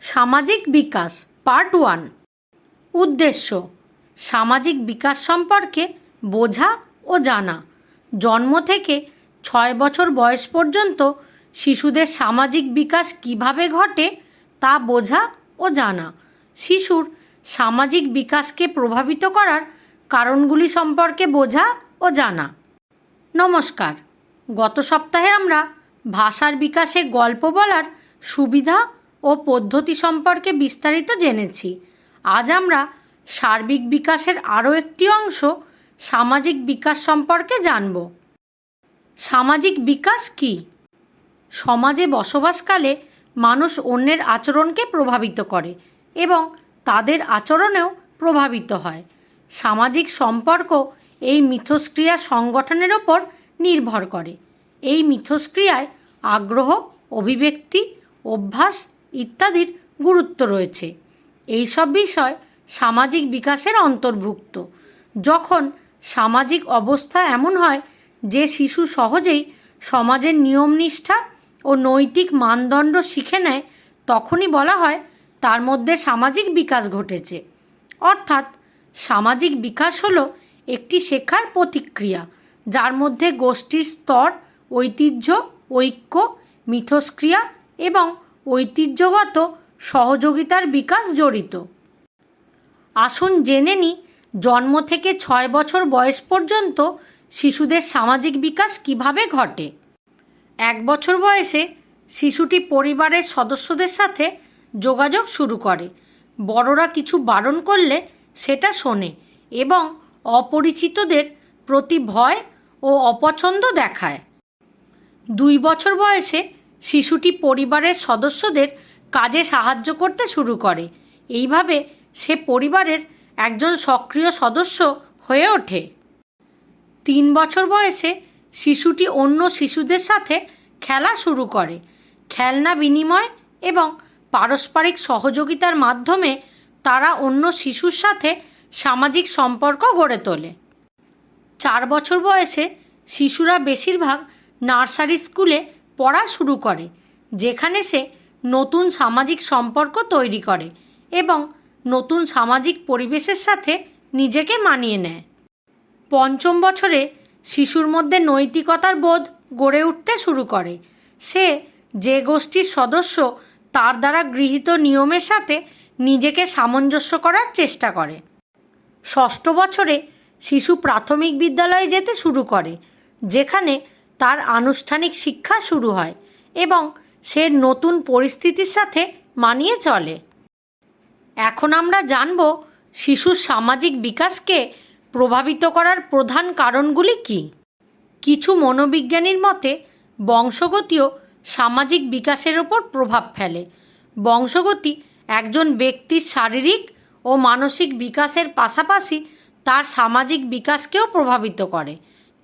সামাজিক বিকাশ পার্ট 1। উদ্দেশ্য: সামাজিক বিকাশ সম্পর্কে বোঝা ও জানা। জন্ম থেকে 6 বছর বয়স পর্যন্ত শিশুদের সামাজিক বিকাশ কিভাবে ঘটে তা বোঝা ও জানা। শিশুর সামাজিক বিকাশকে প্রভাবিত করার কারণগুলি সম্পর্কে বোঝা ও জানা। নমস্কার, গত সপ্তাহে আমরা ভাষার বিকাশে গল্প বলার সুবিধা ও পদ্ধতি সম্পর্কে বিস্তারিত জেনেছি। আজ আমরা সার্বিক বিকাশের আরও একটি অংশ, সামাজিক বিকাশ সম্পর্কে জানব। সামাজিক বিকাশ কী? সমাজে বসবাসকালে মানুষ অন্যের আচরণকে প্রভাবিত করে এবং তাদের আচরণেও প্রভাবিত হয়। সামাজিক সম্পর্ক এই মিথস্ক্রিয়া সংগঠনের ওপর নির্ভর করে। এই মিথস্ক্রিয়ায় আগ্রহ, অভিব্যক্তি, অভ্যাস ইত্যাদির গুরুত্ব রয়েছে। এই সব বিষয় সামাজিক বিকাশের অন্তর্ভুক্ত। যখন সামাজিক অবস্থা এমন হয় যে শিশু সহজেই সমাজের নিয়মনিষ্ঠা ও নৈতিক মানদণ্ড শিখে নেয়, তখনই বলা হয় তার মধ্যে সামাজিক বিকাশ ঘটেছে। অর্থাৎ সামাজিক বিকাশ হলো একটি শেখার প্রতিক্রিয়া, যার মধ্যে গোষ্ঠীর স্তর, ঐতিহ্য, ঐক্য, মিথস্ক্রিয়া এবং ঐতিহ্যগত সহযোগিতার বিকাশ জড়িত। আসুন জেনে নিই জন্ম থেকে 6 বছর বয়স পর্যন্ত শিশুদের সামাজিক বিকাশ কিভাবে ঘটে। 1 বছর বয়সে শিশুটি পরিবারের সদস্যদের সাথে যোগাযোগ শুরু করে। বড়রা কিছু বারণ করলে সেটা শোনে এবং অপরিচিতদের প্রতি ভয় ও অপছন্দ দেখায়। 2 বছর বয়সে শিশুটি পরিবারের সদস্যদের কাজে সাহায্য করতে শুরু করে। এইভাবে সে পরিবারের একজন সক্রিয় সদস্য হয়ে ওঠে। 3 বছর বয়সে শিশুটি অন্য শিশুদের সাথে খেলা শুরু করে। খেলনা বিনিময় এবং পারস্পরিক সহযোগিতার মাধ্যমে তারা অন্য শিশুর সাথে সামাজিক সম্পর্ক গড়ে তোলে। 4 বছর বয়সে শিশুরা বেশিরভাগ নার্সারি স্কুলে পড়া শুরু করে, যেখানে সে নতুন সামাজিক সম্পর্ক তৈরি করে এবং নতুন সামাজিক পরিবেশের সাথে নিজেকে মানিয়ে নেয়। 5ম বছরে শিশুর মধ্যে নৈতিকতার বোধ গড়ে উঠতে শুরু করে। সে যে গোষ্ঠীর সদস্য, তার দ্বারা গৃহীত নিয়মের সাথে নিজেকে সামঞ্জস্য করার চেষ্টা করে। 6ষ্ঠ বছরে শিশু প্রাথমিক বিদ্যালয়ে যেতে শুরু করে, যেখানে তার আনুষ্ঠানিক শিক্ষা শুরু হয় এবং সে নতুন পরিস্থিতির সাথে মানিয়ে চলে। এখন আমরা জানব শিশুর সামাজিক বিকাশকে প্রভাবিত করার প্রধান কারণগুলি কী। কিছু মনোবিজ্ঞানীর মতে বংশগতিও সামাজিক বিকাশের ওপর প্রভাব ফেলে। বংশগতি একজন ব্যক্তির শারীরিক ও মানসিক বিকাশের পাশাপাশি তার সামাজিক বিকাশকেও প্রভাবিত করে,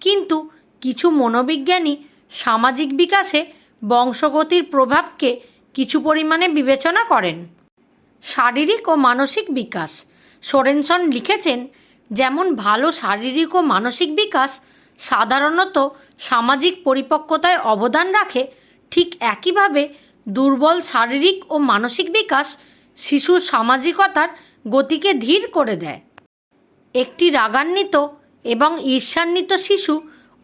কিন্তু কিছু মনোবিজ্ঞানী সামাজিক বিকাশে বংশগতির প্রভাবকে কিছু পরিমাণে বিবেচনা করেন। শারীরিক ও মানসিক বিকাশ। সোরেনসন লিখেছেন, যেমন ভালো শারীরিক ও মানসিক বিকাশ সাধারণত সামাজিক পরিপক্কতায় অবদান রাখে, ঠিক একইভাবে দুর্বল শারীরিক ও মানসিক বিকাশ শিশুর সামাজিকতার গতিকে ধীর করে দেয়। একটি রাগান্বিত এবং ঈর্ষান্বিত শিশু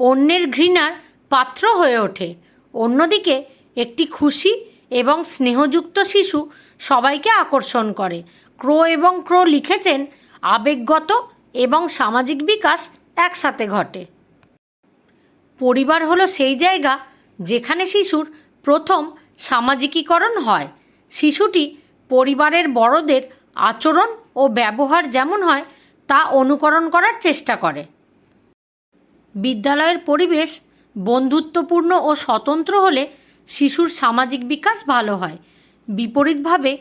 অন্যের ঘৃণার পাত্র হয়ে ওঠে। অন্যদিকে একটি খুশি এবং স্নেহযুক্ত শিশু সবাইকে আকর্ষণ করে। এবং ক্রো লিখেছেন, আবেগগত এবং সামাজিক বিকাশ একসাথে ঘটে। পরিবার হলো সেই জায়গা যেখানে শিশুর প্রথম সামাজিকীকরণ হয়। শিশুটি পরিবারের বড়দের আচরণ ও ব্যবহার যেমন হয় তা অনুকরণ করার চেষ্টা করে। বিদ্যালয়ের পরিবেশ বন্ধুত্বপূর্ণ ও স্বতন্ত্র হলে শিশুর সামাজিক বিকাশ ভালো হয়। বিপরীতভাবে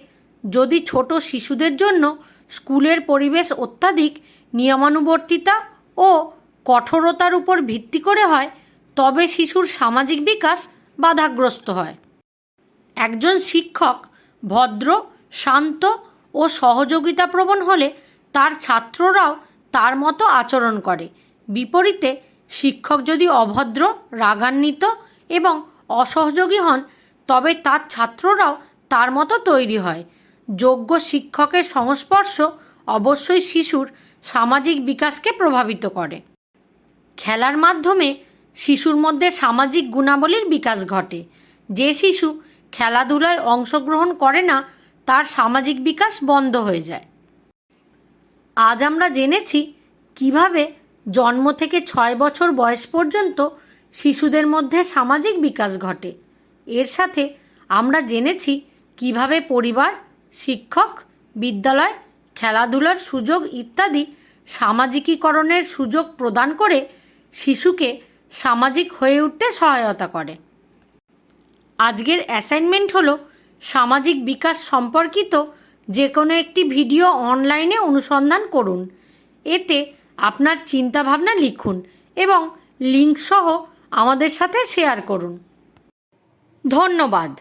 যদি ছোট শিশুদের জন্য স্কুলের পরিবেশ অত্যাধিক নিয়মানুবর্তিতা ও কঠোরতার উপর ভিত্তি করে হয়, তবে শিশুর সামাজিক বিকাশ বাধাগ্রস্ত হয়। একজন শিক্ষক ভদ্র, শান্ত ও সহযোগিতাপ্রবণ হলে তার ছাত্ররাও তার মতো আচরণ করে। বিপরীতে শিক্ষক যদি অভদ্র, রাগান্বিত এবং অসহযোগী হন, তবে তার ছাত্ররাও তার মতো তৈরি হয়। যোগ্য শিক্ষকের সংস্পর্শ অবশ্যই শিশুর সামাজিক বিকাশকে প্রভাবিত করে। খেলার মাধ্যমে শিশুর মধ্যে সামাজিক গুণাবলীর বিকাশ ঘটে। যে শিশু খেলাধুলায় অংশগ্রহণ করে না তার সামাজিক বিকাশ বন্ধ হয়ে যায়। আজ আমরা জেনেছি কিভাবে জন্ম থেকে 6 বছর বয়স পর্যন্ত শিশুদের মধ্যে সামাজিক বিকাশ ঘটে। এর সাথে আমরা জেনেছি কিভাবে পরিবার, শিক্ষক, বিদ্যালয়, খেলাধুলার সুযোগ ইত্যাদি সামাজিকীকরণের সুযোগ প্রদান করে শিশুকে সামাজিক হয়ে উঠতে সহায়তা করে। আজকের অ্যাসাইনমেন্ট হলো সামাজিক বিকাশ সম্পর্কিত যে কোনো একটি ভিডিও অনলাইনে অনুসন্ধান করুন। এতে আপনার চিন্তাভাবনা লিখুন এবং লিঙ্ক সহ আমাদের সাথে শেয়ার করুন। ধন্যবাদ।